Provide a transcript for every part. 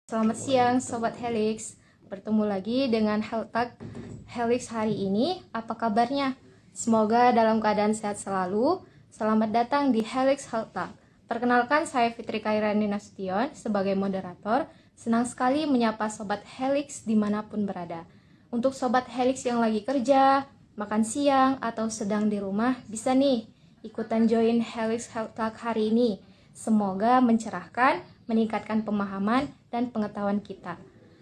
Selamat siang Sobat Helix. Bertemu lagi dengan Health Talk Helix hari ini. Apa kabarnya? Semoga dalam keadaan sehat selalu. Selamat datang di Helix Health Talk. Perkenalkan, saya Fitri Kairani Nasution sebagai moderator. Senang sekali menyapa Sobat Helix dimanapun berada. Untuk Sobat Helix yang lagi kerja, makan siang, atau sedang di rumah, bisa nih ikutan join Helix Health Talk hari ini. Semoga mencerahkan, meningkatkan pemahaman dan pengetahuan kita.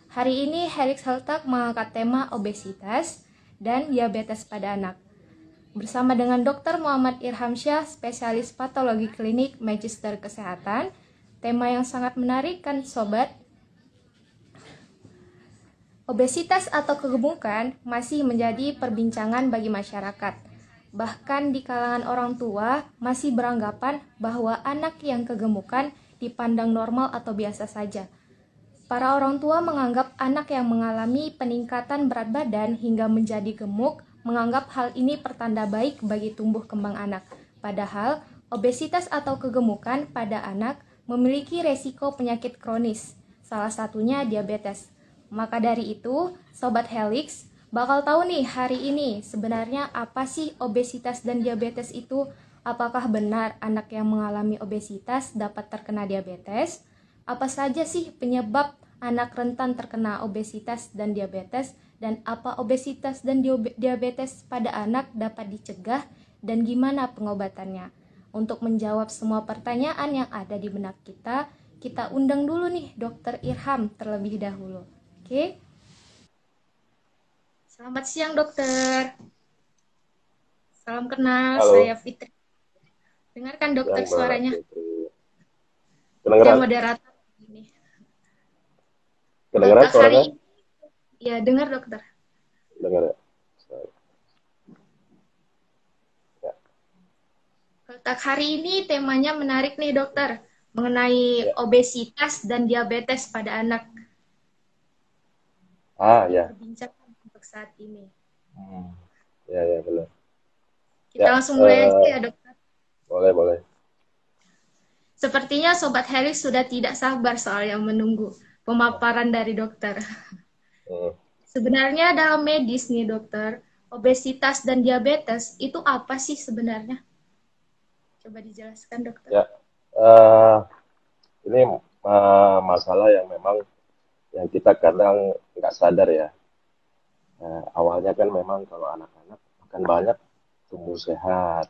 Hari ini Helix Health Talk mengangkat tema obesitas dan diabetes pada anak. Bersama dengan Dr. Muhammad Irhamsyah, spesialis patologi klinik Magister Kesehatan. Tema yang sangat menarik kan sobat? Obesitas atau kegemukan masih menjadi perbincangan bagi masyarakat. Bahkan di kalangan orang tua masih beranggapan bahwa anak yang kegemukan dipandang normal atau biasa saja. Para orang tua menganggap anak yang mengalami peningkatan berat badan hingga menjadi gemuk menganggap hal ini pertanda baik bagi tumbuh kembang anak. Padahal, obesitas atau kegemukan pada anak memiliki resiko penyakit kronis, salah satunya diabetes. Maka dari itu, Sobat Helix bakal tahu nih hari ini sebenarnya apa sih obesitas dan diabetes itu? Apakah benar anak yang mengalami obesitas dapat terkena diabetes? Apa saja sih penyebab anak rentan terkena obesitas dan diabetes? Dan apa obesitas dan diabetes pada anak dapat dicegah? Dan gimana pengobatannya? Untuk menjawab semua pertanyaan yang ada di benak kita undang dulu nih Dr. Irham terlebih dahulu. Oke? Selamat siang dokter. Salam kenal, saya Halo, Fitri. Dengarkan dokter yang Mbak suaranya. Fitri. Saya Kedengeran? moderator ini. Kedengeran Letak hari suaranya? ini, ya dengar dokter. Dengar ya? Ya, Letak hari ini temanya menarik nih dokter. Mengenai ya. obesitas dan diabetes pada anak. Ah, Jadi ya. perbincangan untuk saat ini. Hmm. Ya, ya, benar. Kita Ya, langsung mulai aja ya dokter. boleh, boleh. Sepertinya Sobat Harry sudah tidak sabar soal yang menunggu pemaparan dari dokter. Hmm. Sebenarnya dalam medis nih dokter, obesitas dan diabetes itu apa sih sebenarnya? Coba dijelaskan dokter. Ya, eh, ini masalah yang memang yang kita kadang nggak sadar ya. Awalnya kan memang kalau anak-anak makan banyak, tumbuh sehat,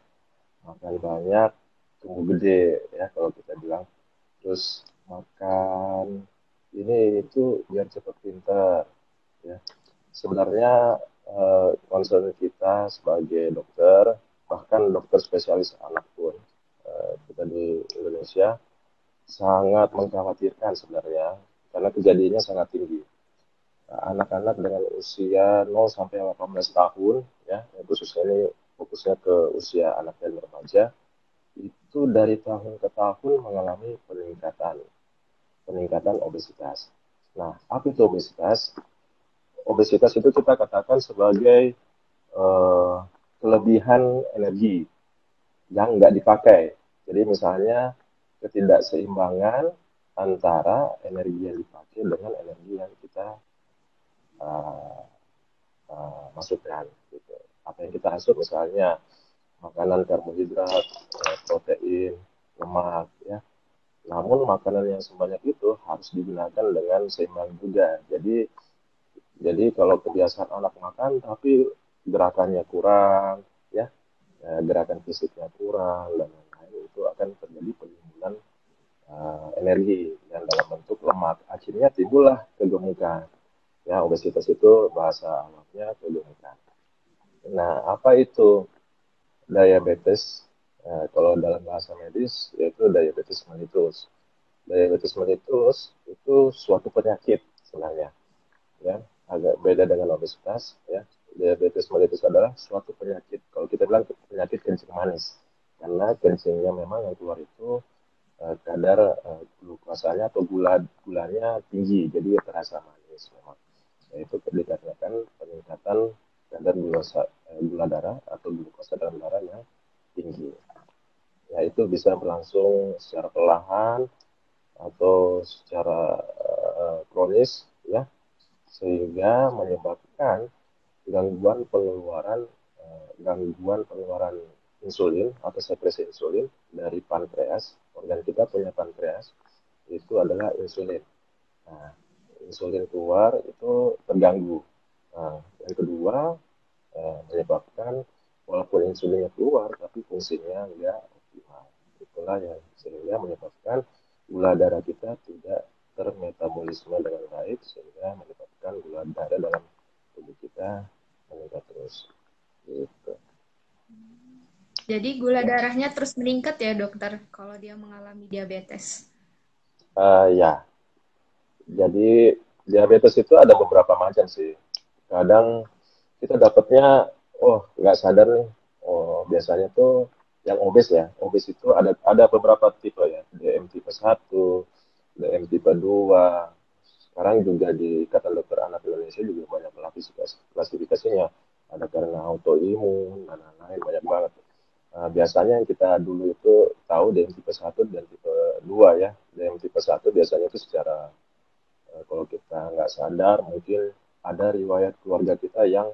makan banyak, tumbuh gede ya kalau kita bilang. Terus makan ini itu biar cepat pintar ya. Sebenarnya concern kita sebagai dokter, bahkan dokter spesialis anak pun, kita di Indonesia sangat mengkhawatirkan sebenarnya karena kejadiannya sangat tinggi. Anak-anak dengan usia 0 sampai 18 tahun, ya, khususnya ini fokusnya ke usia anak dan remaja, itu dari tahun ke tahun mengalami peningkatan obesitas. Nah, apa itu obesitas? Obesitas itu kita katakan sebagai eh, kelebihan energi yang nggak dipakai. Jadi misalnya ketidakseimbangan antara energi yang dipakai dengan energi yang kita uh, masukkan. Gitu. Apa yang kita asup misalnya makanan karbohidrat, protein, lemak, ya. Namun makanan yang sebanyak itu harus digunakan dengan seimbang juga. Jadi kalau kebiasaan anak makan tapi gerakannya kurang, ya, gerakan fisiknya kurang dan lain-lain itu akan terjadi penimbunan energi yang dalam bentuk lemak. Akhirnya timbullah kegemukan. Ya, obesitas itu bahasa awamnya kegemukan. Nah, apa itu diabetes? Kalau dalam bahasa medis yaitu diabetes mellitus. Diabetes mellitus itu suatu penyakit sebenarnya, ya, agak beda dengan obesitas, ya. Diabetes mellitus adalah suatu penyakit, kalau kita bilang penyakit kencing manis, karena kencingnya memang yang keluar itu kadar glukosanya atau gulanya tinggi, jadi terasa manis memang. Yaitu dikarenakan peningkatan kadar gula darah atau glukosa dalam darah yang tinggi. Ya, itu bisa berlangsung secara perlahan atau secara kronis ya, sehingga menyebabkan gangguan pengeluaran insulin atau sekresi insulin dari pankreas. Organ kita punya pankreas, itu adalah insulin. Nah, insulin keluar itu terganggu. Nah, yang kedua, menyebabkan walaupun insulinnya keluar tapi fungsinya nggak optimal. Itulah yang sehingga menyebabkan gula darah kita tidak termetabolisme dengan baik, sehingga menyebabkan gula darah dalam tubuh kita meningkat terus. Gitu. Jadi gula Ya, darahnya terus meningkat ya dokter kalau dia mengalami diabetes. ya. Jadi diabetes itu ada beberapa macam sih. Kadang kita dapatnya, oh nggak sadar nih, oh biasanya tuh yang obes ya, obes itu ada beberapa tipe ya, DM tipe 1, DM tipe 2. Sekarang juga di Ikatan Dokter Anak Indonesia juga banyak klasifikasinya, ada karena autoimun dan lain-lain, banyak banget. Nah, biasanya yang kita dulu itu tahu DM tipe 1 dan tipe 2 ya. DM tipe 1 biasanya itu secara kalau kita nggak sadar mungkin ada riwayat keluarga kita yang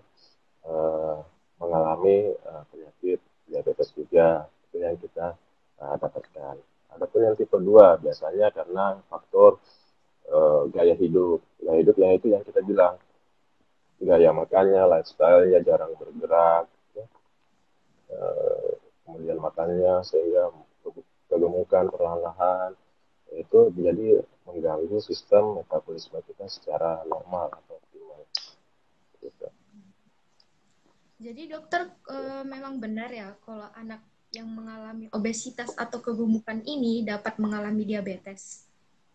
eh, mengalami penyakit diabetes juga, itu yang kita dapatkan. Adapun yang tipe 2 biasanya karena faktor gaya hidup yang itu yang kita bilang gaya makannya, lifestyle-nya jarang bergerak, ya. Kemudian makannya sehingga kegemukan perlahan-lahan, itu jadi mengganggu sistem metabolisme kita secara normal atau optimal. Gitu. Jadi dokter memang benar ya kalau anak yang mengalami obesitas atau kegemukan ini dapat mengalami diabetes.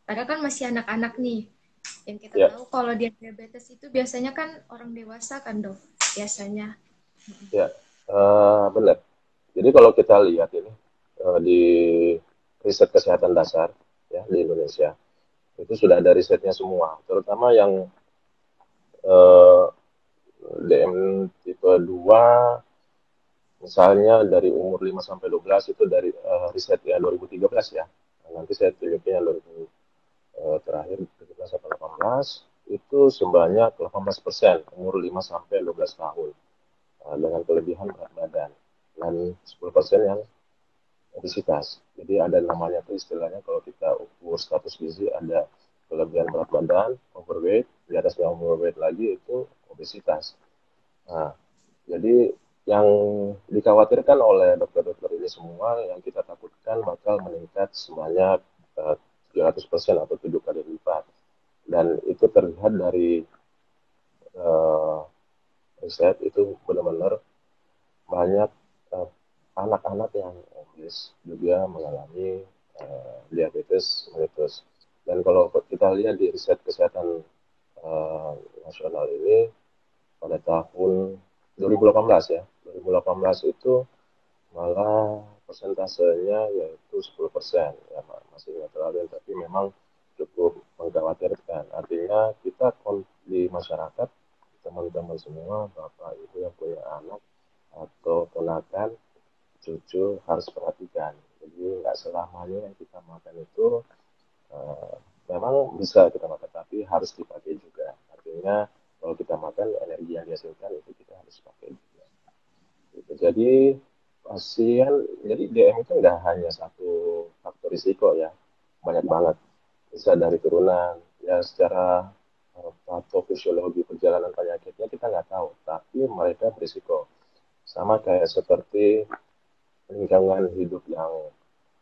Padahal kan masih anak-anak nih. Yang kita Ya, tahu kalau dia diabetes itu biasanya kan orang dewasa kan dok, biasanya. ya, benar. Jadi kalau kita lihat ini di riset kesehatan dasar ya di Indonesia itu sudah ada risetnya semua, terutama yang eh, DM tipe 2 misalnya dari umur 5 sampai 12 itu dari riset ya 2013 ya. Nah, nanti saya tunjukin yang 2000 terakhir 17 sampai 18 itu sebanyak 18% umur 5 sampai 12 tahun dengan kelebihan berat badan dan 10% yang obesitas. Jadi ada namanya tuh istilahnya kalau kita ukur status gizi ada kelebihan berat badan, overweight, di atasnya overweight lagi itu obesitas. Nah, jadi yang dikhawatirkan oleh dokter-dokter ini semua yang kita takutkan bakal meningkat sebanyak 300% atau 7 kali lipat. Dan itu terlihat dari eh, riset itu benar-benar banyak eh, anak-anak yang obes juga mengalami diabetes mellitus. Dan kalau kita lihat di riset kesehatan eh, nasional ini pada tahun 2018 ya, 2018 itu malah persentasenya yaitu 10%, ya masih nggak terlalu tapi memang cukup mengkhawatirkan. Artinya kita di masyarakat, teman-teman semua, bapak ibu yang punya anak atau ponakan, cucu harus perhatikan. Jadi nggak selamanya yang kita makan itu eh, memang bisa kita makan, tapi harus dipakai juga. Artinya kalau kita makan energi yang dihasilkan itu kita harus pakai juga. Gitu. Pasien, jadi DM itu nggak hanya satu faktor risiko ya, banyak banget. Bisa dari turunan, ya secara patofisiologi perjalanan penyakitnya kita nggak tahu, tapi mereka berisiko. Sama kayak seperti lingkungan hidup yang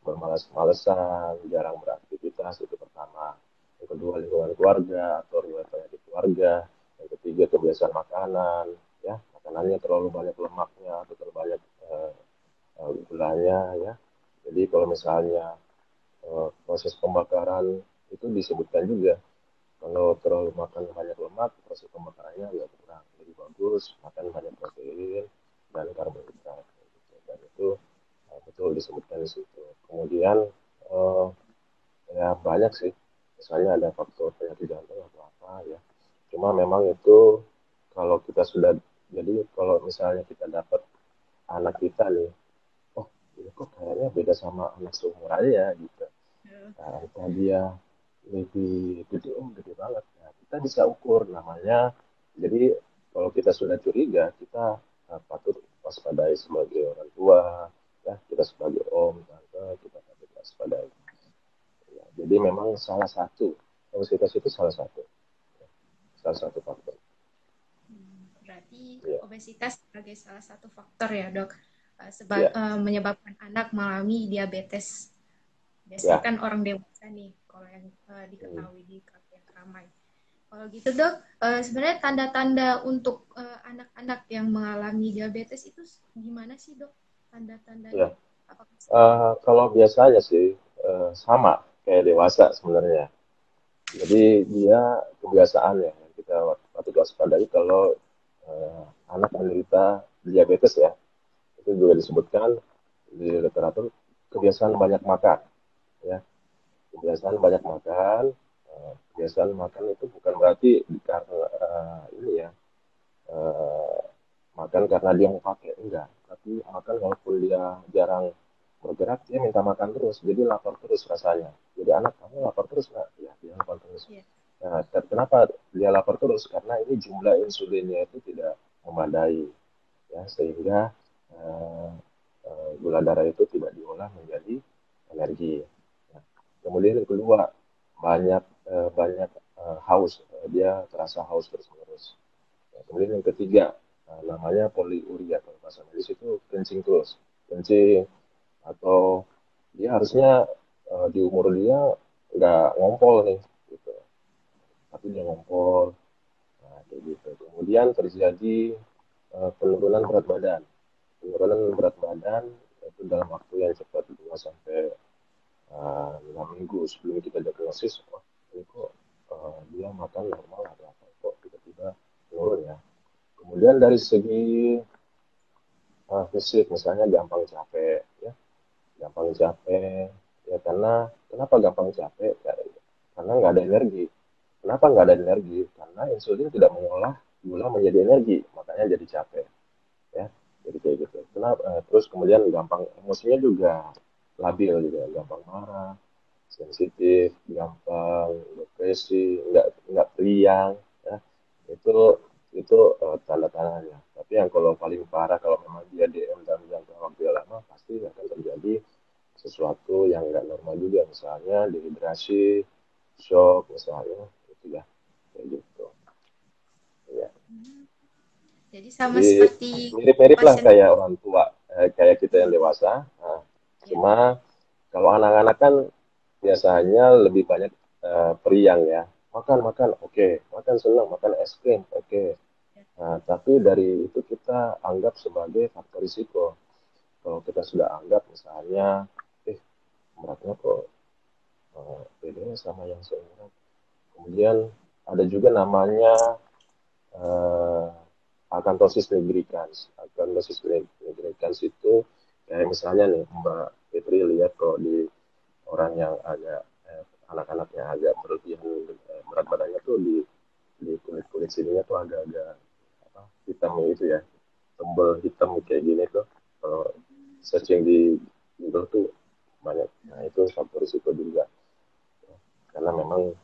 bermalas-malesan, jarang beraktivitas, itu pertama. Yang kedua, lingkungan keluarga atau riwayat penyakit keluarga. Yang ketiga, kebiasaan makanan, ya makanannya terlalu banyak lemaknya atau terlalu banyak gulanya, ya. Jadi kalau misalnya proses pembakaran itu disebutkan juga, kalau terlalu makan banyak lemak, proses pembakarannya agak kurang. Lebih bagus makan banyak protein dan karbohidrat. Gitu. Dan itu betul disebutkan di situ. Kemudian eh, ya banyak sih, misalnya ada faktor penyakit jantung atau apa ya. Cuma memang itu kalau kita sudah, jadi kalau misalnya kita dapat anak kita nih, oh ini kok kayaknya beda sama anak seumurannya ya gitu. Nah, entah dia lebih gede, oh gede banget. Nah, kita bisa ukur namanya. Jadi kalau kita sudah curiga, kita patut waspadai sebagai orang tua, ya kita sebagai om, tante, kita patut waspadai. Ya, jadi memang salah satu obesitas itu salah satu faktor. Berarti Ya, obesitas sebagai salah satu faktor ya dok, ya, menyebabkan anak mengalami diabetes. Biasanya ya. kan orang dewasa nih, kalau yang Hmm. diketahui di yang ramai. Kalau gitu dok, sebenarnya tanda-tanda untuk anak-anak yang mengalami diabetes itu gimana sih dok? Ya. Tanda-tandanya? Apakah Kalau biasanya sih sama kayak dewasa sebenarnya. Jadi dia kebiasaannya yang kita patut waspadai kalau anak menderita diabetes ya. Itu juga disebutkan di literatur kebiasaan banyak makan ya. Kebiasaan banyak makan, kebiasaan makan itu bukan berarti karena ini ya eh, makan karena dia mau pakai enggak, tapi makan walaupun dia jarang bergerak dia minta makan terus, jadi lapar terus rasanya. Jadi anak kamu lapar terus nggak? Ya dia lapar terus. ya? Nah, kenapa dia lapar terus? Karena ini jumlah insulinnya itu tidak memadai, ya sehingga eh, gula darah itu tidak diolah menjadi energi. Nah, kemudian yang kedua banyak haus, dia terasa haus terus menerus. Nah, kemudian yang ketiga namanya poliuria, kalau bahasa medis itu kencing terus, kencing atau dia harusnya di umur dia nggak ngompol nih gitu, tapi dia ngompol. Nah, kayak gitu. Kemudian terjadi penurunan berat badan. Penurunan berat badan itu dalam waktu yang cepat 2 sampai 6 minggu sebelum kita diagnosis, oh ini kok dia makan normal atau apa kok tiba-tiba turun ya. Kemudian dari segi fisik misalnya gampang capek ya, gampang capek ya karena kenapa gampang capek? Ya, karena nggak ada energi. Kenapa nggak ada energi? Karena insulin tidak mengolah gula menjadi energi, makanya jadi capek ya. Jadi kayak gitu. Kenapa? Terus kemudian gampang emosinya juga labil juga, gampang marah, sensitif, gampang depresi, nggak periang, ya. Itu itu tanda-tandanya. Tapi yang kalau paling parah kalau memang dia DM dalam jangka waktu yang lama pasti akan terjadi sesuatu yang nggak normal juga, misalnya dehidrasi, shock misalnya, itu ya kayak gitu. Ya. Jadi sama Jadi seperti mirip-mirip lah pasien kayak orang tua, kayak kita yang ya, dewasa. Nah, ya. cuma kalau anak-anak kan biasanya lebih banyak periang ya. Makan, makan, oke. Makan senang, makan es krim, oke. Nah, tapi dari itu kita anggap sebagai faktor risiko. Kalau kita sudah anggap misalnya, beratnya kok bedanya sama yang seumuran. Kemudian ada juga namanya eh, akantosis nigricans. Akantosis nigricans itu kayak misalnya nih Mbak Fitri lihat kalau di orang yang agak anak-anaknya agak berlebihan berat badannya tuh di kulit kulit sininya tuh agak-agak apa, hitam itu ya, tembel hitam kayak gini tuh kalau searching di Google tuh banyak. Nah itu faktor risiko juga karena memang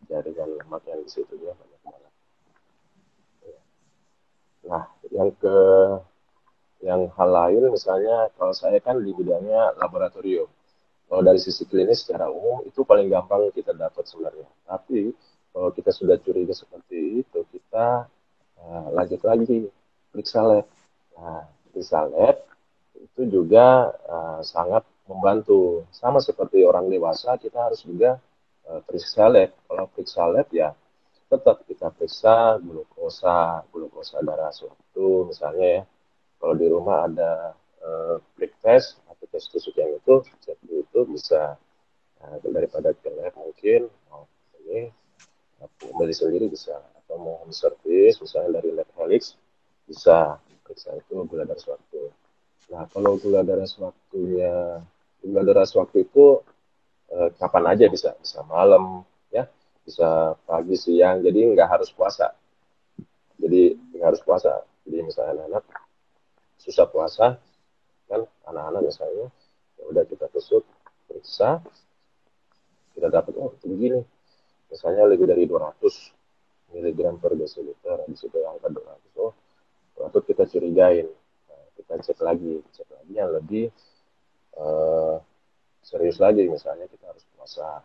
jaringan lemak yang di situ dia banyak banget. Nah yang hal lain misalnya kalau saya kan di bidangnya laboratorium. Kalau dari sisi klinis secara umum itu paling gampang kita dapat sebenarnya. Tapi kalau kita sudah curiga seperti itu, kita lanjut lagi periksa lab. Nah, periksa lab itu juga sangat membantu. Sama seperti orang dewasa, kita harus juga periksa lab. Kalau periksa lab ya tetap kita periksa glukosa darah suatu misalnya ya. Kalau di rumah ada prick test atau tes tusuk yang itu bisa daripada ke lab mungkin mau ini beli sendiri bisa, atau mau home service misalnya dari lab Helix bisa periksa itu gula darah suatu. Nah kalau gula darah suatu itu kapan aja bisa, bisa malam ya, bisa pagi siang, jadi nggak harus puasa. Jadi nggak harus puasa. Jadi misalnya anak susah puasa kan, anak-anak misalnya ya udah kita tusuk periksa, kita dapat oh itu begini misalnya lebih dari 200 desiliter, di situ angka 200, oh patut kita curigain. Nah, kita cek lagi yang lebih eh, serius lagi, misalnya kita harus puasa.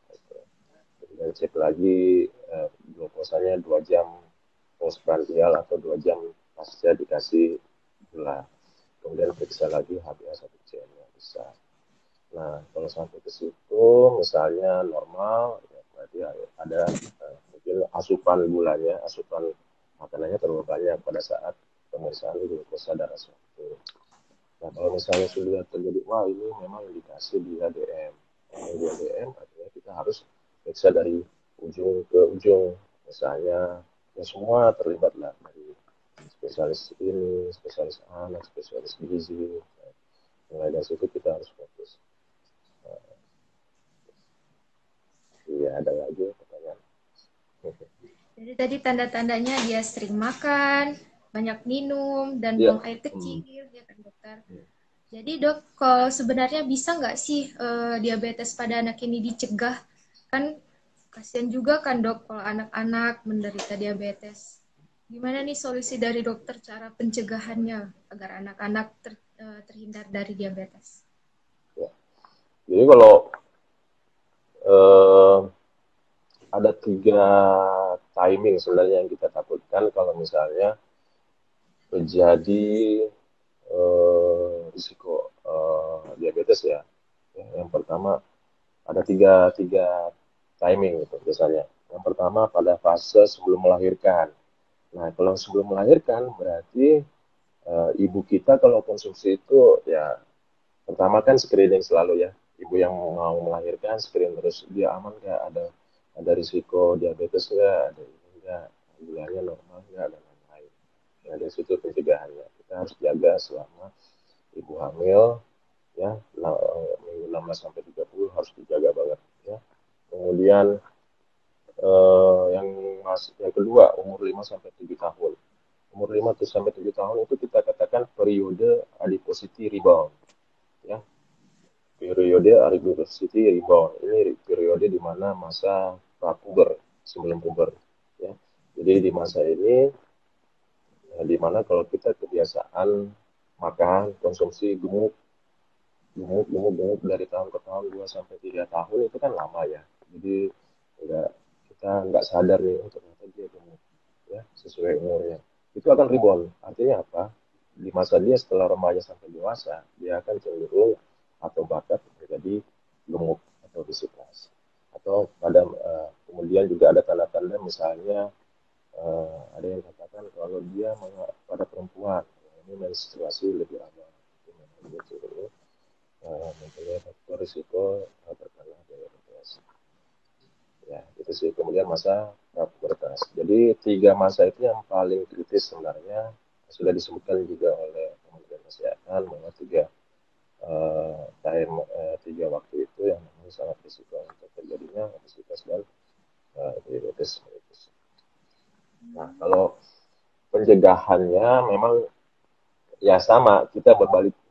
Gitu. Kemudian cek lagi glukosanya 2 jam postprandial atau 2 jam pasca dikasih gula. Kemudian periksa lagi HbA1c nya bisa. Nah, kalau sampai ke situ, misalnya normal, ya berarti ada mungkin asupan gulanya, asupan makanannya terlalu banyak pada saat pemeriksaan glukosa darah suatu. Nah, kalau misalnya sudah terjadi, wah ini memang indikasi dia DM. Kalau dia DM, artinya kita harus periksa dari ujung ke ujung. Misalnya, ya semua terlibat lah, dari spesialis ini, spesialis anak, spesialis gizi. Nah, mulai dari situ kita harus fokus. Iya, ada lagi pertanyaan. Jadi tadi tanda-tandanya dia sering makan, banyak minum, dan Iya. buang air kecil, ya kan dokter? Jadi dok, kalau sebenarnya bisa nggak sih diabetes pada anak ini dicegah? Kan kasihan juga kan dok kalau anak-anak menderita diabetes. Gimana nih solusi dari dokter cara pencegahannya agar anak-anak terhindar dari diabetes? Ya. Jadi kalau eh, ada 3 timing sebenarnya yang kita takutkan kalau misalnya terjadi risiko diabetes ya. Yang pertama ada tiga timing gitu biasanya. Yang pertama pada fase sebelum melahirkan. Nah, kalau sebelum melahirkan berarti ibu kita kalau konsumsi itu ya pertama kan screening selalu ya. Ibu yang mau melahirkan screen terus dia aman nggak, ada risiko diabetes nggak, ada ini nggak, gulanya normal nggak, dan lain-lain. Nah, dari situ pencegahannya kita harus jaga selama ibu hamil ya, minggu 16 sampai 30 harus dijaga banget ya. Kemudian yang kedua umur 5 sampai 7 tahun. Umur 5 sampai 7 tahun itu kita katakan periode adiposity rebound ya. Periode adiposity rebound ini periode di mana masa prapuber sebelum puber ya. Jadi di masa ini di mana kalau kita kebiasaan makan konsumsi gemuk gemuk dari tahun ke tahun 2 sampai 3 tahun itu kan lama ya. Jadi enggak, kita nggak sadar nih untuk ternyata dia gemuk ya sesuai umurnya. Itu akan rebound. Artinya apa? Di masa dia setelah remaja sampai dewasa, dia akan cenderung atau bakat menjadi gemuk atau obesitas. Atau kemudian juga ada tanda-tanda misalnya ada yang katakan kalau dia pada perempuan ini menstruasi lebih lama, itu memang dia cenderung mempunyai faktor risiko terkena diabetes. Ya, itu sih. Kemudian masa pubertas. Jadi 3 masa itu yang paling kritis sebenarnya sudah disebutkan juga oleh Kementerian Kesehatan bahwa 3 waktu itu yang memang sangat risiko untuk terjadinya obesitas dan diabetes. Nah, kalau pencegahannya memang ya sama, kita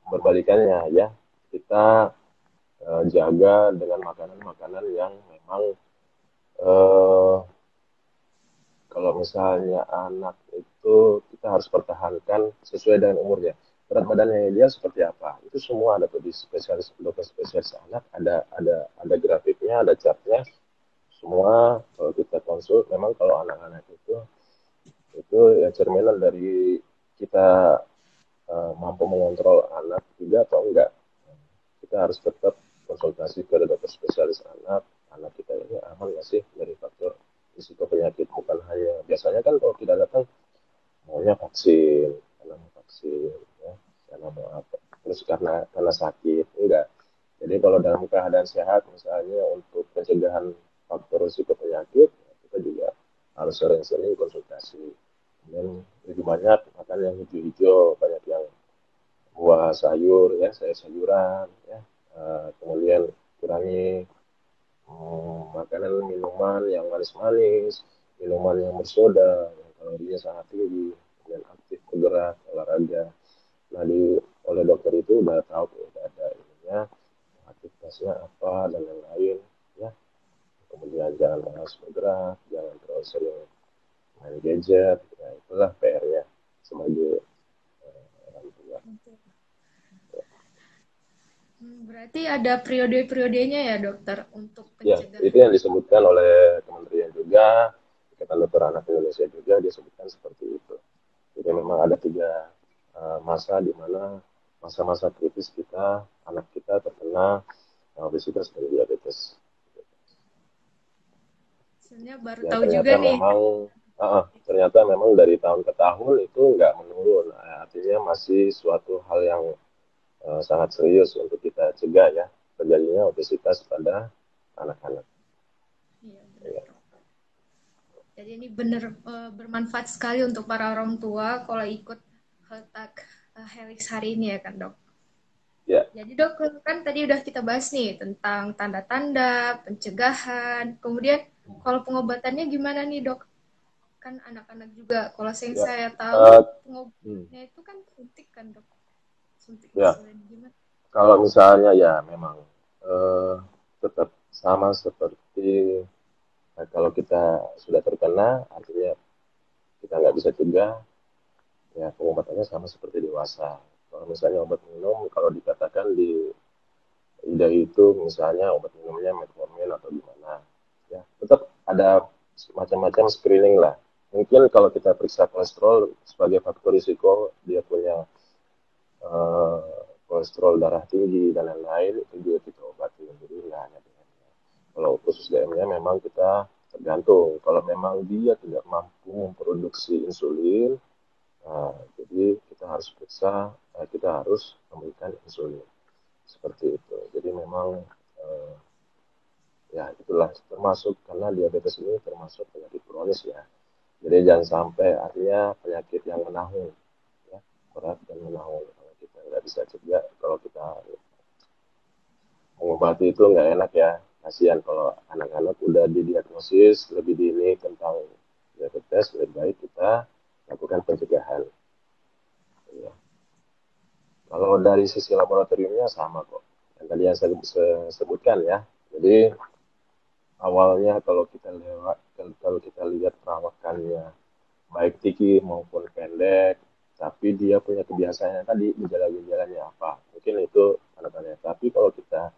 berbalikannya ya. Kita jaga dengan makanan-makanan yang memang eh, kalau misalnya anak itu kita harus pertahankan sesuai dengan umurnya. Berat badannya ideal seperti apa? Itu semua ada tuh di spesialis dokter spesialis anak, ada grafiknya, ada chartnya. Semua kalau kita konsul, memang kalau anak-anak itu ya cerminan dari kita mampu mengontrol anak juga atau enggak. Kita harus tetap konsultasi ke dokter spesialis anak. Anak kita ini aman nggak sih dari faktor risiko penyakit? Bukan hanya biasanya kan kalau tidak datang maunya vaksin, karena mau vaksin, ya, karena mau apa? Terus karena sakit, enggak. Jadi kalau dalam keadaan sehat, misalnya untuk pencegahan faktor risiko penyakit, kita juga harus sering-sering konsultasi. Kemudian lebih banyak makan yang hijau-hijau, banyak yang buah sayur, ya sayur-sayuran, ya. Kemudian kurangi makanan minuman yang manis-manis, minuman yang bersoda, yang kalorinya sangat tinggi, dan aktif bergerak, olahraga. Nah, oleh dokter itu udah tahu tuh, udah ada ininya, aktivitasnya apa dan lain-lain, ya. Kemudian jangan malas bergerak, jangan terlalu sering main main gadget, ya itulah PR-nya sebagai orang tua. Berarti ada periode-periodenya ya dokter untuk Ya, itu pencegahan. yang disebutkan oleh kementerian juga, Ikatan Dokter Anak Indonesia juga disebutkan seperti itu. Jadi memang ada tiga masa di mana masa-masa kritis kita, anak kita terkena obesitas dan diabetes. Sebenarnya baru Ya tahu juga ternyata nih. memang ternyata memang dari tahun ke tahun itu nggak menurun. Artinya masih suatu hal yang sangat serius untuk kita cegah ya terjadinya obesitas pada anak-anak. Iya benar Ya, dok. Jadi ini benar bermanfaat sekali untuk para orang tua kalau ikut Health Helix hari ini ya kan dok. ya, Jadi dok kan tadi udah kita bahas nih tentang tanda-tanda, pencegahan, kemudian kalau pengobatannya gimana nih dok? Kan anak-anak juga, kalau yang ya. saya tahu Eh, hmm, pengobatannya itu kan suntik kan dok, suntik ya. insulin gimana? Kalau misalnya ya memang eh, tetap sama seperti kalau kita sudah terkena, artinya kita nggak bisa cegah, ya pengobatannya sama seperti dewasa. Kalau misalnya obat minum, kalau dikatakan di ida itu misalnya obat minumnya metformin atau gimana, ya tetap ada macam-macam screening lah. Mungkin kalau kita periksa kolesterol sebagai faktor risiko, dia punya eh, kolesterol darah tinggi dan lain-lain, itu juga kita obati. Jadi nggak hanya DM-nya. Kalau khusus DM-nya memang kita tergantung. Kalau memang dia tidak mampu memproduksi insulin, nah, jadi kita harus periksa, kita harus memberikan insulin seperti itu. Jadi memang eh, ya itulah termasuk karena diabetes ini termasuk penyakit kronis ya. Jadi jangan sampai artinya penyakit yang menahun, ya, berat dan menahun. Kalau kita nggak bisa cegah, kalau kita mengobati itu nggak enak ya. Kasihan kalau anak-anak udah didiagnosis lebih dini tentang diabetes, lebih baik kita lakukan pencegahan. Ya. Kalau dari sisi laboratoriumnya sama kok. Yang tadi yang saya sebutkan ya. Jadi awalnya kalau kita lewat, kalau kita lihat perawakannya baik tinggi maupun pendek, tapi dia punya kebiasaannya tadi gejala-gejalanya apa? Mungkin itu tanda-tanda. Tapi kalau kita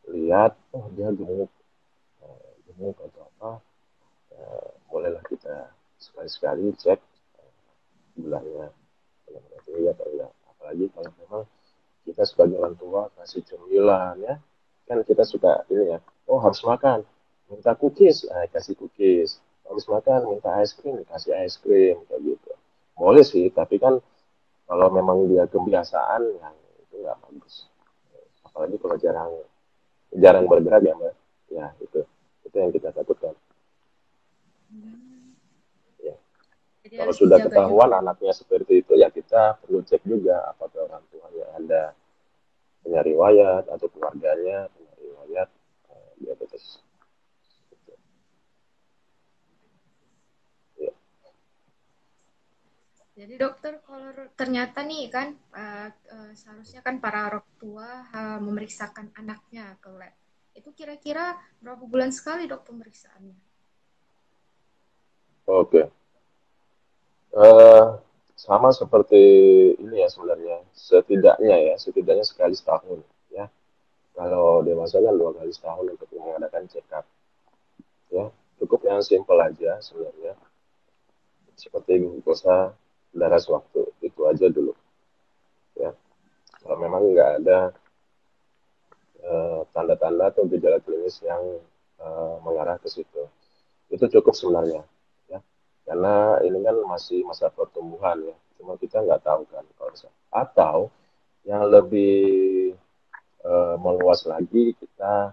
lihat, oh dia gemuk, gemuk atau apa, bolehlah kita sekali-sekali cek gulanya, benar-benar tinggi atau enggak. Apalagi kalau memang kita sebagai orang tua kasih cemilan ya, kan kita suka ini ya, oh harus makan, minta cookies, kasih cookies, harus makan, minta es krim, kasih es krim, kayak gitu. Boleh sih, tapi kan kalau memang dia kebiasaan, yang itu nggak bagus. Apalagi kalau jarang jarang bergerak ya mbak, ya itu yang kita takutkan. Ya. Jadi Kalau harus sudah dijaga juga ketahuan ya. anaknya seperti itu, ya kita perlu cek juga apakah orang tuanya ada punya riwayat atau keluarganya punya riwayat diabetes. Ya. Jadi dokter kalau ternyata nih kan seharusnya kan para orang tua memeriksakan anaknya ke lab. Itu kira-kira berapa bulan sekali dok pemeriksaannya? Oke. Eh, Sama seperti ini ya sebenarnya. Setidaknya sekali setahun ya. Kalau dewasa kan 2 kali setahun untuk mengadakan check up ya. Cukup yang simple aja sebenarnya. Seperti glukosa darah sewaktu itu aja dulu ya. Kalau memang nggak ada tanda-tanda atau gejala klinis yang mengarah ke situ, itu cukup sebenarnya ya. Karena ini kan masih masa pertumbuhan ya. Cuma kita nggak tahu kan kalau atau yang lebih meluas lagi kita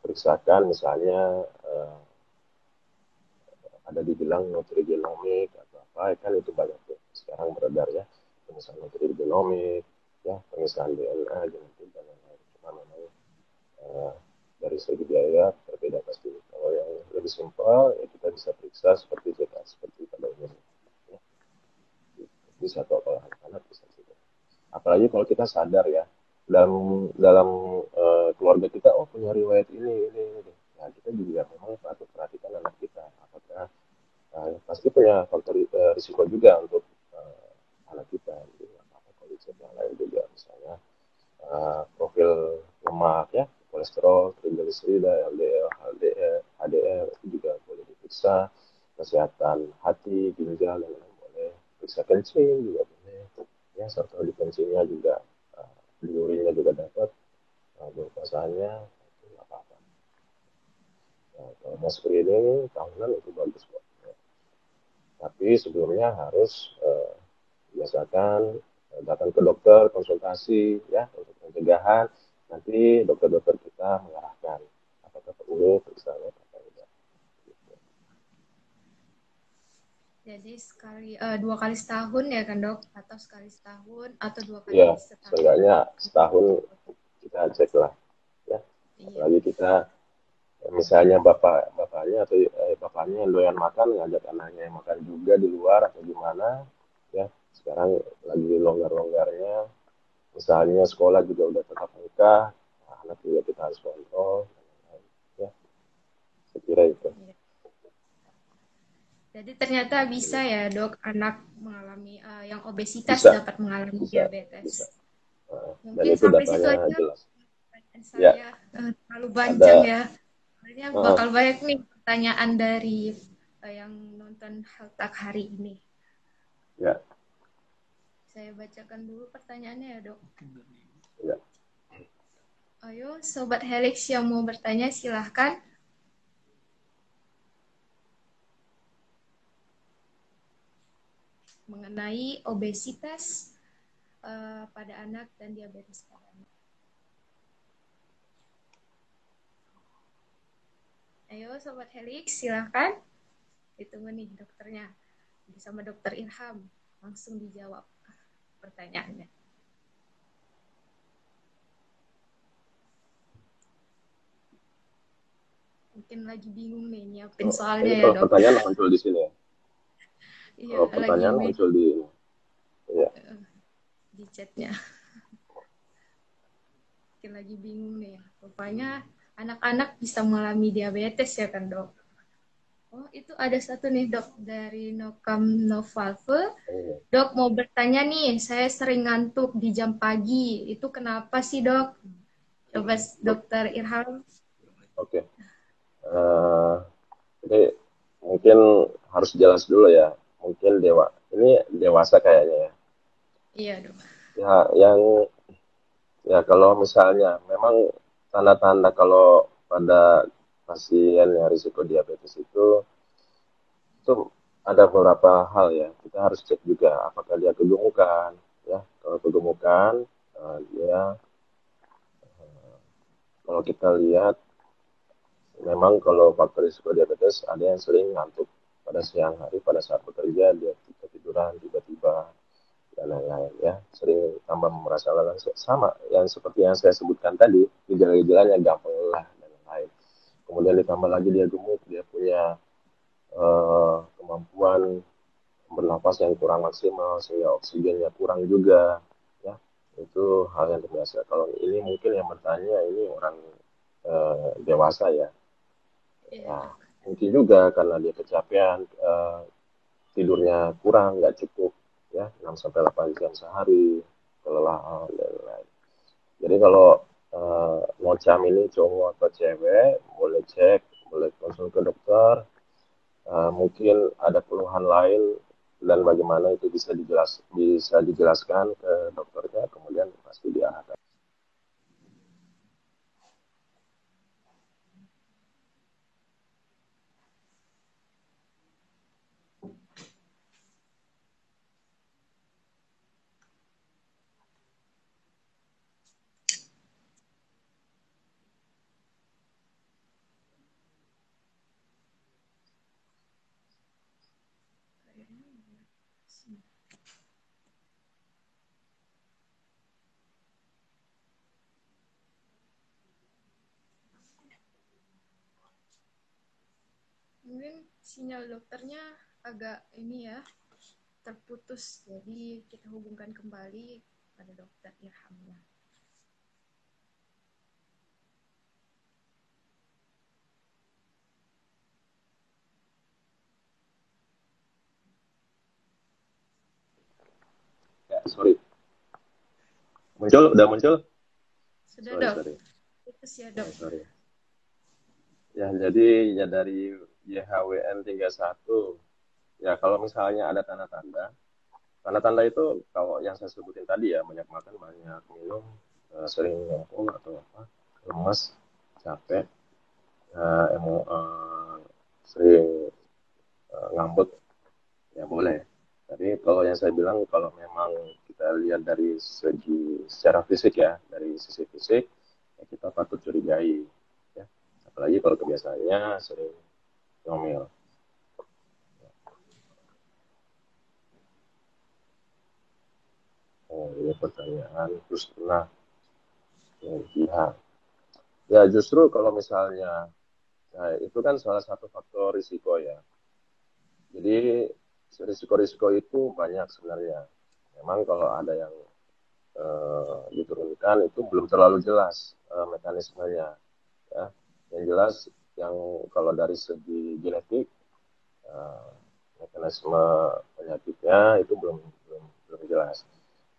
periksakan misalnya ada dibilang nutrigenomik atau apa kan itu banyak tuh sekarang beredar ya, pemisahan nutrigenomik ya, pemisahan DNA genetik dan lain-lain. Cuma memang eh, dari segi biaya berbeda pasti. Kalau yang lebih simpel ya kita bisa periksa seperti kita seperti pada umumnya ya. Bisa kok kalau anak-anak bisa juga. Apalagi kalau kita sadar ya dalam dalam keluarga kita, oh punya riwayat ini. Nah kita juga memang patut perhatikan anak kita apakah pasti punya faktor risiko juga untuk anak kita. Jadi, apa kalau yang lain juga misalnya profil lemak ya, kolesterol, trigliserida, LDL, HDL, HDL itu juga boleh diperiksa, kesehatan hati, ginjal dan lain boleh, periksa kencing juga boleh, ya serta di kencingnya juga di urinnya juga dapat glukosannya itu nggak apa-apa. Nah, kalau mau screening tahunan itu bagus kok. Ya. Tapi sebelumnya harus biasakan datang ke dokter konsultasi ya untuk pencegahan. Nanti dokter-dokter kita mengarahkan apakah perlu periksa atau tidak. Jadi dua kali setahun ya kan dok? Atau sekali setahun atau dua Ya, kali setahun? seenggaknya setahun kita cek lah ya. Iya. Apalagi kita misalnya bapaknya atau bapaknya yang doyan makan ngajak anaknya yang makan juga di luar atau gimana ya. Sekarang lagi longgar-longgarnya, misalnya sekolah juga udah tetap muka, nah, anak juga kita harus kontrol ya, saya kira itu. Iya. Jadi ternyata bisa ya dok, anak mengalami yang obesitas Bisa, dapat mengalami bisa, diabetes. bisa. Dan Mungkin itu sampai situ datanya aja jelas. pertanyaan Ya, saya terlalu panjang ada. ya. Soalnya bakal banyak nih pertanyaan dari yang nonton Haltak hari ini. Ya, Saya bacakan dulu pertanyaannya ya dok. ya. Ayo Sobat Helix yang mau bertanya silahkan. Mengenai obesitas pada anak dan diabetes pada anak. Ayo Sobat Helix silahkan. Ditunggu nih dokternya. Bersama Dokter Irham. Langsung dijawab pertanyaannya. Mungkin lagi bingung nih nyiapin soalnya Ini ya dok. pertanyaan muncul di sini ya. Iya lagi Pertanyaan muncul di ini. Ya. di chatnya. Mungkin lagi bingung nih. Rupanya anak-anak bisa mengalami diabetes ya kan dok? Oh itu ada satu nih dok dari Nokam Novalve. Dok mau bertanya nih, saya sering ngantuk di jam pagi. Itu kenapa sih dok? Coba dokter Irham. Oke. Jadi mungkin harus jelas dulu ya. Mungkin ini dewasa kayaknya ya. Iya dok. Ya, yang ya kalau misalnya memang tanda-tanda kalau pada pasien yang risiko diabetes itu ada beberapa hal ya. Kita harus cek juga apakah dia kegemukan ya. Kalau kegemukan dia kalau kita lihat memang kalau faktor risiko diabetes ada yang sering ngantuk pada siang hari pada saat bekerja dia tiduran tiba-tiba dan lain-lain ya sering tambah merasa lelah sama yang seperti yang saya sebutkan tadi gejala-gejalanya gampang lelah dan lain-lain kemudian ditambah lagi dia gemuk dia punya kemampuan bernapas yang kurang maksimal sehingga oksigennya kurang juga ya itu hal yang biasa kalau ini mungkin yang bertanya ini orang dewasa ya. Iya Ya, dok. mungkin juga karena dia kecapean, tidurnya kurang, nggak cukup, ya 6 sampai 8 jam sehari, kelelahan dan lain. Jadi kalau ngocam ini cowok atau cewek, boleh cek, boleh konsul ke dokter, mungkin ada keluhan lain dan bagaimana itu bisa dijelaskan ke dokternya, kemudian pasti diarahkan. Mungkin sinyal dokternya agak ini ya terputus. Jadi kita hubungkan kembali pada dokter Irhamnya. sorry. Muncul, udah muncul? Sudah Sorry, dok. sorry. Putus ya dok. Sorry. Ya, jadi ya dari YHWN 31. Ya, kalau misalnya ada tanda-tanda itu kalau yang saya sebutin tadi ya, banyak makan, banyak minum, sering nongkrong atau apa, lemas, capek, sering ngambek, ya boleh. Tapi kalau yang saya bilang, kalau memang kita lihat dari segi secara fisik ya, dari sisi fisik, ya kita patut curigai. Ya. Apalagi kalau kebiasaannya sering ngomel. Oh, ini pertanyaan. Terus pernah ya, ya justru kalau misalnya, nah itu kan salah satu faktor risiko ya. Jadi risiko-risiko itu banyak sebenarnya. Memang kalau ada yang diturunkan itu belum terlalu jelas mekanismenya. Ya. Yang jelas yang kalau dari segi genetik eh, mekanisme penyakitnya itu belum belum belum jelas.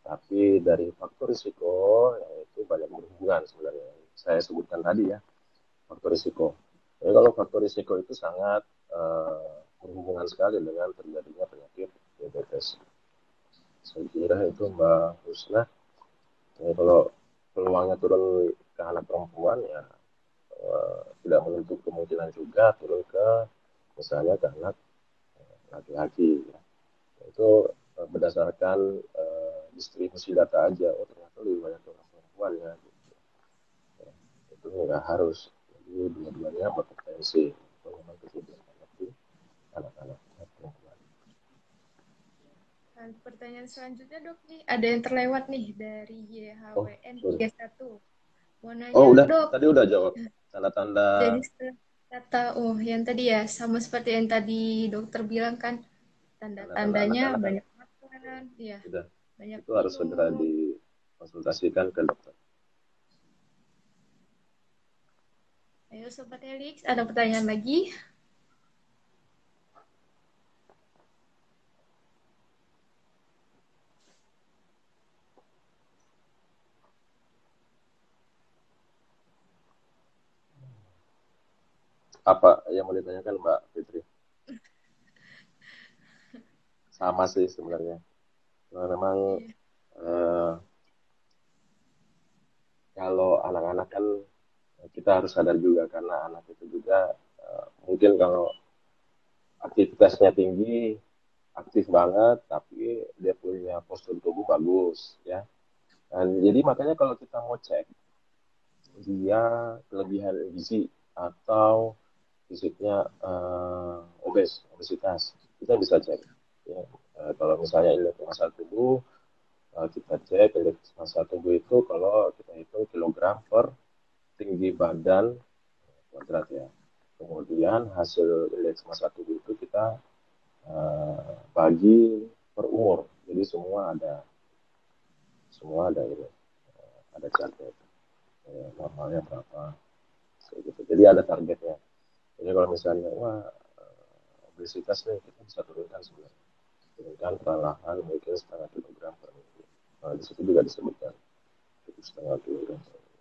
Tapi dari faktor risiko itu banyak berhubungan sebenarnya. Saya sebutkan tadi ya faktor risiko. Jadi kalau faktor risiko itu sangat berhubungan sekali dengan terjadinya penyakit diabetes. Saya kira itu Mbak Husna. Ya, kalau peluangnya turun ke anak perempuan ya tidak menutup kemungkinan juga turun ke misalnya ke anak laki-laki. Ya. Itu berdasarkan distribusi data aja. Oh ternyata lebih banyak orang perempuan ya. Gitu. Ya, itu nggak harus. Jadi dua-duanya berpotensi untuk memang kejadian di anak-anak perempuan. Dan pertanyaan selanjutnya dok nih ada yang terlewat nih dari Oh, YHWN sorry. satu. Mau Oh, nanya udah. dok. Tadi udah jawab. Tanda-tanda. Jadi setelah kata oh yang tadi ya sama seperti yang tadi dokter bilang kan Tanda-tanda tanda-tandanya anak-anak kan banyak makan, ya udah. banyak Itu harus segera minum. dikonsultasikan ke dokter. Ayo Sobat Helix, ada pertanyaan lagi? Apa yang mau ditanyakan Mbak Fitri? Sama sih sebenarnya. Nah, memang Iya. eh, kalau anak-anak kan kita harus sadar juga karena anak itu juga mungkin kalau aktivitasnya tinggi, aktif banget, tapi dia punya postur tubuh bagus ya. Dan jadi makanya kalau kita mau cek dia kelebihan gizi atau fisiknya obesitas, kita bisa cek. Ya. Kalau misalnya indeks massa tubuh, kita cek indeks massa tubuh itu kalau kita hitung kilogram per tinggi badan kuadrat ya. Kemudian hasil indeks massa tubuh itu kita bagi per umur. Jadi semua ada ini, ada chartnya itu. Normalnya berapa, kayak gitu. Jadi ada targetnya. Jadi kalau misalnya wah obesitas nih kita bisa turunkan sebenarnya. Turunkan perlahan mungkin setengah kilogram per minggu. Nah, di situ juga disebutkan itu setengah kilogram per minggu.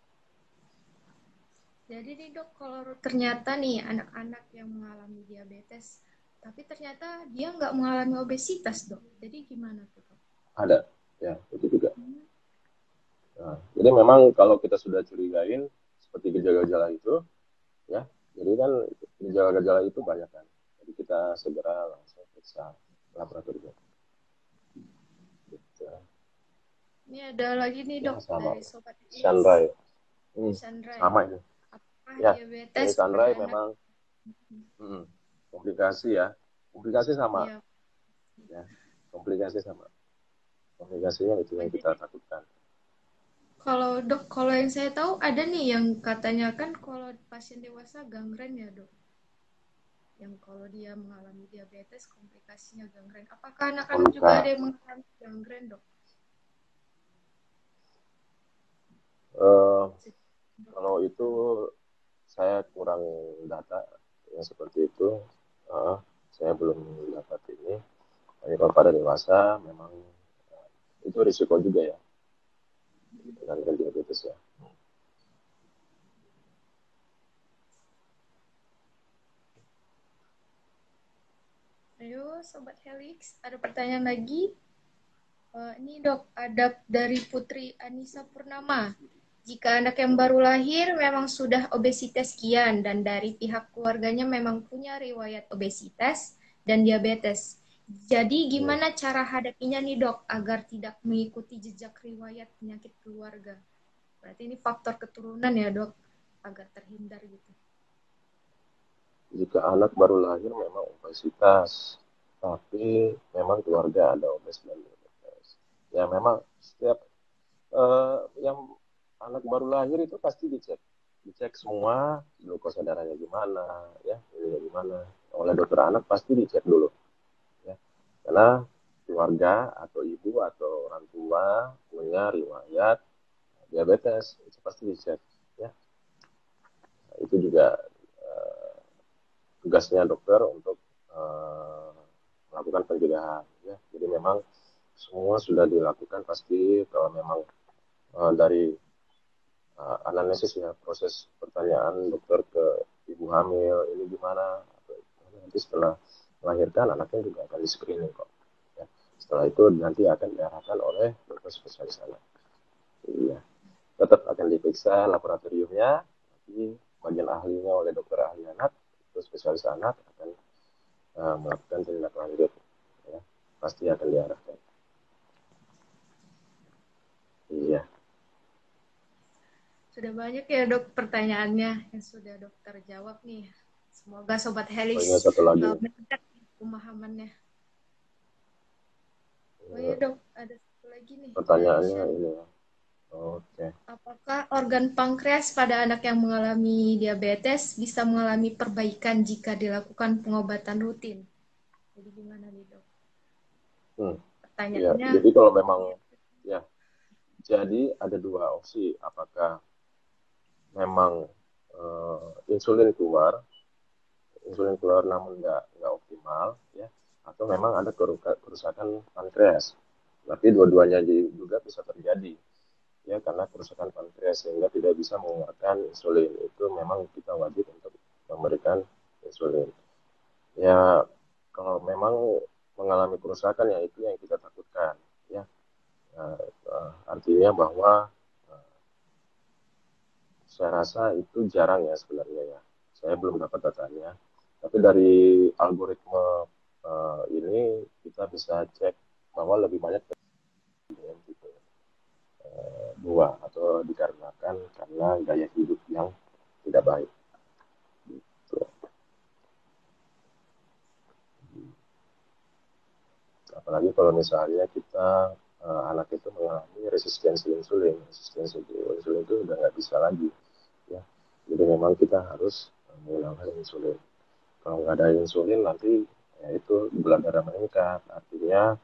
Jadi nih dok, kalau ternyata nih anak-anak yang mengalami diabetes, tapi ternyata dia nggak mengalami obesitas dok. Jadi gimana tuh dok? Ada, ya itu juga. Hmm. Nah, jadi memang kalau kita sudah curigain seperti gejala-gejala itu, ya, jadi kan gejala-gejala itu banyak kan. Jadi kita segera langsung periksa laboratorium. Gitu. Ini ada lagi nih Ya dok sama. dari Sobat Is. Shanrai. Sandra, Sama ini. apakah Ya, dari diabetes Shanrai pada anak? memang komplikasi ya. Komplikasi sama. Iya. Ya, komplikasi sama. Komplikasinya itu yang kita takutkan. Kalau dok, kalau yang saya tahu ada nih yang katanya kan kalau pasien dewasa gangren ya dok. Yang kalau dia mengalami diabetes komplikasinya gangren. Apakah Oh anak-anak juga ada luka. yang mengalami gangren dok? Eh, kalau itu saya kurang data yang seperti itu. Saya belum dapat ini. Tapi kalau pada dewasa memang itu risiko juga ya dengan diabetes ya. Ayo, Sobat Helix, ada pertanyaan lagi? Ini dok, ada dari Putri Anissa Purnama. Jika anak yang baru lahir memang sudah obesitas sekian dan dari pihak keluarganya memang punya riwayat obesitas dan diabetes. Jadi gimana cara hadapinya nih dok agar tidak mengikuti jejak riwayat penyakit keluarga? Berarti ini faktor keturunan ya dok, agar terhindar gitu. Jika anak baru lahir memang obesitas, tapi memang keluarga ada obes dan diabetes. Ya memang setiap yang anak baru lahir itu pasti dicek semua glukosa darahnya gimana, ya ini gimana. Oleh dokter anak pasti dicek dulu, ya. Karena keluarga atau ibu atau orang tua punya riwayat diabetes itu pasti dicek, ya. Nah, itu juga tugasnya dokter untuk melakukan pencegahan, ya. Jadi memang semua sudah dilakukan pasti kalau memang dari analisis ya proses pertanyaan dokter ke ibu hamil ini gimana, nanti setelah melahirkan anaknya juga akan di screening kok, ya. Setelah itu nanti akan diarahkan oleh dokter spesialis anak, iya. Tetap akan diperiksa laboratoriumnya, nanti bagian ahlinya oleh dokter ahli anak, itu spesialis anak akan melakukan tindak lanjut, ya. Pasti akan diarahkan, iya. Sudah banyak ya dok pertanyaannya yang sudah dokter jawab nih. Semoga Sobat Oh, ini Helix satu lagi meningkat pemahamannya. Oh iya dok, ada satu lagi nih dari pertanyaannya Shen. ini ya. Oke. Apakah organ pankreas pada anak yang mengalami diabetes bisa mengalami perbaikan jika dilakukan pengobatan rutin? Jadi gimana nih dok? Ya, Pertanyaannya, jadi kalau memang ya, jadi ada dua opsi, apakah memang insulin keluar namun nggak optimal, ya, atau memang ada kerusakan pankreas. Tapi dua-duanya juga bisa terjadi, ya, karena kerusakan pankreas sehingga tidak bisa mengeluarkan insulin. Itu memang kita wajib untuk memberikan insulin. Ya, kalau memang mengalami kerusakan ya itu yang kita takutkan, ya. Artinya bahwa saya rasa itu jarang ya sebenarnya ya. Saya belum dapat datanya. Tapi dari algoritma ini kita bisa cek bahwa lebih banyak dengan tipe 2 atau dikarenakan karena gaya hidup yang tidak baik. Gitu. Apalagi kalau misalnya kita anak itu mengalami resistensi insulin. Resistensi insulin itu udah nggak bisa lagi, ya. Jadi memang kita harus menggunakan insulin. Kalau nggak ada insulin nanti ya itu gula darah meningkat. Artinya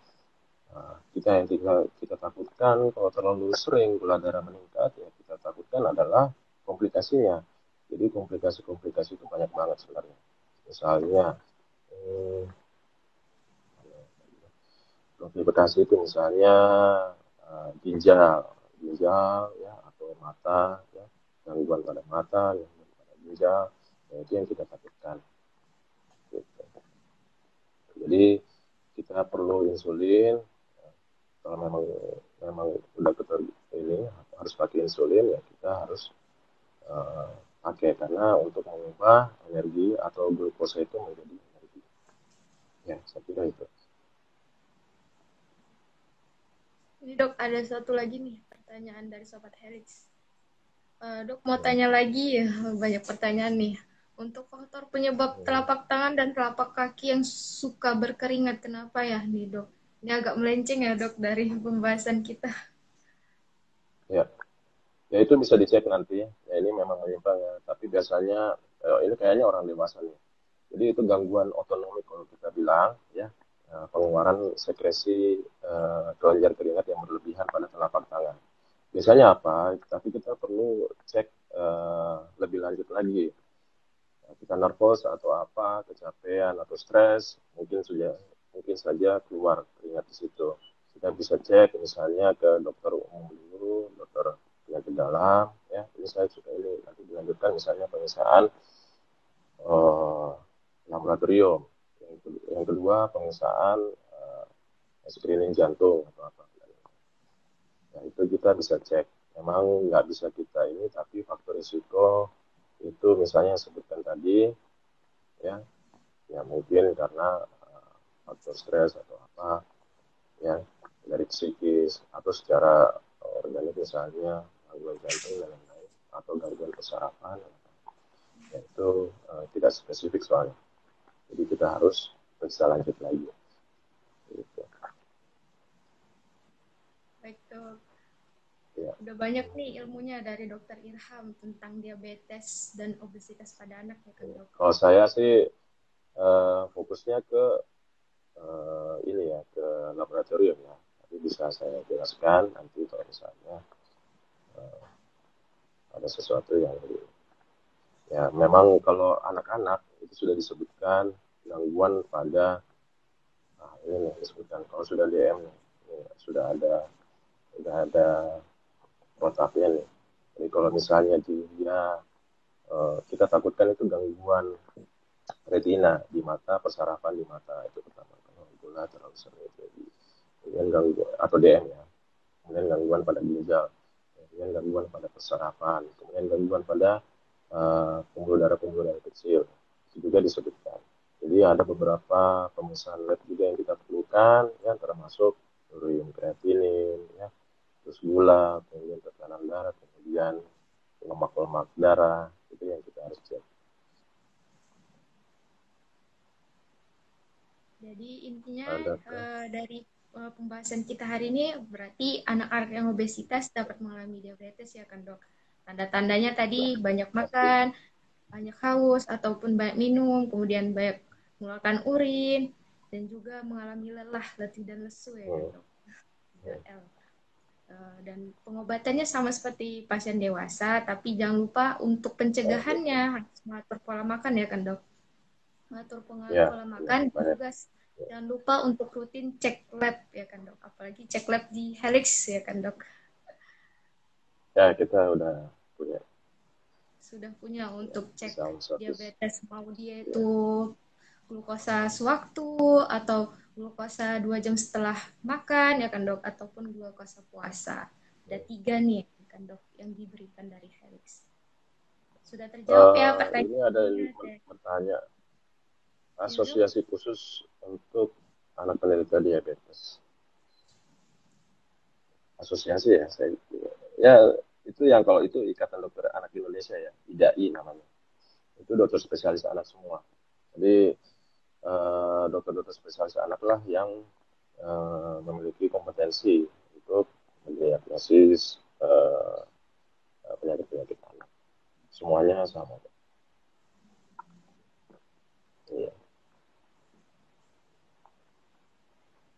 kita yang kita takutkan kalau terlalu sering gula darah meningkat ya kita takutkan adalah komplikasinya. Jadi komplikasi-komplikasi itu banyak banget sebenarnya. Misalnya komplikasi itu misalnya ginjal ya atau mata, ya, gangguan pada mata, gangguan pada ginjal, ya, itu yang kita takutkan. Gitu. Jadi kita perlu insulin. Kalau memang udah betul ini harus pakai insulin ya kita harus uh, pakai karena untuk mengubah energi atau glukosa itu menjadi energi. Ya, saya kira itu. ini dok ada satu lagi nih pertanyaan dari Sobat Helix. Dok mau tanya lagi ya, banyak pertanyaan nih. Untuk faktor penyebab telapak tangan dan telapak kaki yang suka berkeringat, kenapa ya nih dok? Ini agak melenceng ya dok dari pembahasan kita. Ya, ya itu bisa dicek nanti. Ya ini memang menyimpang ya, tapi biasanya ini kayaknya orang dewasa nih. Jadi itu gangguan otonomi kalau kita bilang, ya. Pengeluaran sekresi kelenjar keringat yang berlebihan pada telapak tangan. Biasanya apa? Tapi kita perlu cek lebih lanjut lagi. Kita nervous atau apa, kecapean atau stres, mungkin saja keluar keringat di situ. kita bisa cek misalnya ke dokter umum dulu, dokter penyakit dalam, ya ini saya suka ini, nanti dilanjutkan misalnya pemeriksaan laboratorium, yang kedua pemeriksaan screening jantung atau apa. Nah, itu kita bisa cek. Memang nggak bisa kita ini, tapi faktor risiko itu misalnya yang sebutkan tadi, ya, ya mungkin karena faktor stres atau apa, ya, dari psikis atau secara organik misalnya gangguan jantung dan lain-lain atau gangguan persarafan, ya, itu tidak spesifik soalnya. Jadi kita harus periksa lanjut lagi. Gitu. Baik dok. Ya. Udah banyak nih ilmunya dari dokter Irham tentang diabetes dan obesitas pada anak ya kan dok. Kalau saya sih fokusnya ke ini ya, ke laboratorium ya. Tapi bisa saya jelaskan nanti kalau misalnya ada sesuatu yang ya memang kalau anak-anak itu sudah disebutkan gangguan pada ini disebutkan kalau sudah DM ini, sudah ada protapnya nih. Jadi kalau misalnya dia kita takutkan itu gangguan retina di mata, persarafan di mata itu pertama. Kalau gula terlalu sering jadi kemudian gangguan atau DM ya, kemudian gangguan pada ginjal, kemudian gangguan pada persarafan, kemudian gangguan pada pembuluh darah kecil, itu juga disebutkan. Jadi ada beberapa pemeriksaan lab juga yang kita perlukan, ya termasuk urium kreatinin, ya, terus gula, kemudian tekanan darah, kemudian lemak-lemak darah, itu yang kita harus cek. Jadi intinya dari pembahasan kita hari ini berarti anak-anak yang obesitas dapat mengalami diabetes ya kan dok. Tanda-tandanya tadi banyak makan, banyak haus ataupun banyak minum, kemudian banyak mengeluarkan urin dan juga mengalami lelah, letih dan lesu ya kan dok. Dan pengobatannya sama seperti pasien dewasa, tapi jangan lupa untuk pencegahannya harus mengatur pola makan ya kan dok. Mengatur pola makan dan juga jangan lupa untuk rutin cek lab ya kan dok, apalagi cek lab di Helix ya kan dok. Ya kita sudah punya untuk cek ya, diabetes, mau dia itu glukosa sewaktu atau glukosa 2 jam setelah makan ya kan dok, ataupun glukosa puasa. Ada 3 nih kan dok yang diberikan dari Helix. Sudah terjawab ya pertanyaan. Ini ada yang bertanya, asosiasi khusus untuk anak penderita diabetes. Asosiasi ya, ya itu yang kalau itu Ikatan Dokter Anak Indonesia ya, IDAI namanya. Itu dokter spesialis anak semua. Jadi dokter-dokter spesialis anak lah yang memiliki kompetensi untuk mendiagnosis penyakit-penyakit anak. Semuanya sama. Iya.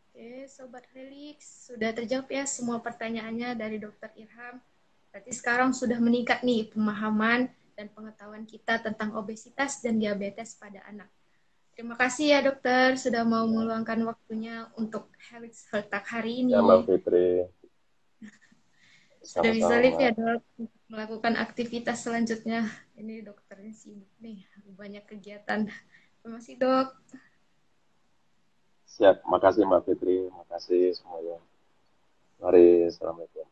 Oke, Sobat Helix, sudah terjawab ya semua pertanyaannya dari Dokter Irham. Berarti sekarang sudah meningkat nih pemahaman dan pengetahuan kita tentang obesitas dan diabetes pada anak. Terima kasih ya dokter sudah mau meluangkan waktunya untuk Helix Health Talk hari ini. Ya Mbak Fitri. Sudah bisa live ya dok, melakukan aktivitas selanjutnya. Ini dokternya sibuk nih, banyak kegiatan. Terima kasih dok. Siap, makasih Mbak Fitri, makasih semuanya. Mari, Assalamualaikum.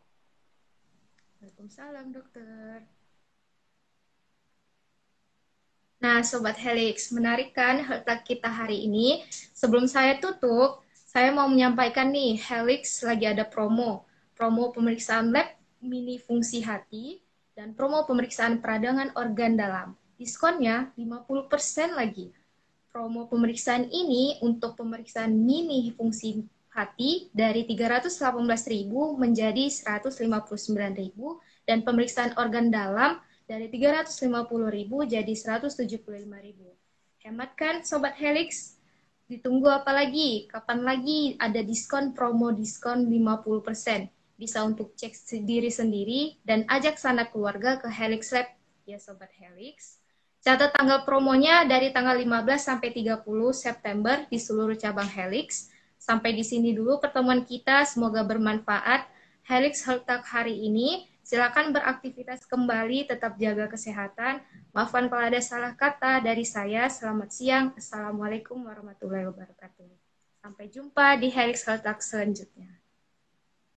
Waalaikumsalam dokter. Nah, Sobat Helix, menarik kan Health Talk kita hari ini? Sebelum saya tutup, saya mau menyampaikan nih, Helix lagi ada promo pemeriksaan lab mini fungsi hati dan promo pemeriksaan peradangan organ dalam. Diskonnya 50% lagi. Promo pemeriksaan ini untuk pemeriksaan mini fungsi hati dari 318.000 menjadi 159.000 dan pemeriksaan organ dalam dari 350.000 jadi 175.000. Hemat kan Sobat Helix? Ditunggu apa lagi? Kapan lagi ada diskon promo diskon 50%? Bisa untuk cek diri sendiri dan ajak sanak keluarga ke Helix Lab ya Sobat Helix. Catat tanggal promonya dari tanggal 15 sampai 30 September di seluruh cabang Helix. Sampai di sini dulu pertemuan kita, semoga bermanfaat. Helix Health Talk hari ini, silakan beraktivitas kembali, tetap jaga kesehatan. Maafkan kalau ada salah kata dari saya. Selamat siang. Assalamualaikum warahmatullahi wabarakatuh. Sampai jumpa di Helix Health Talk selanjutnya.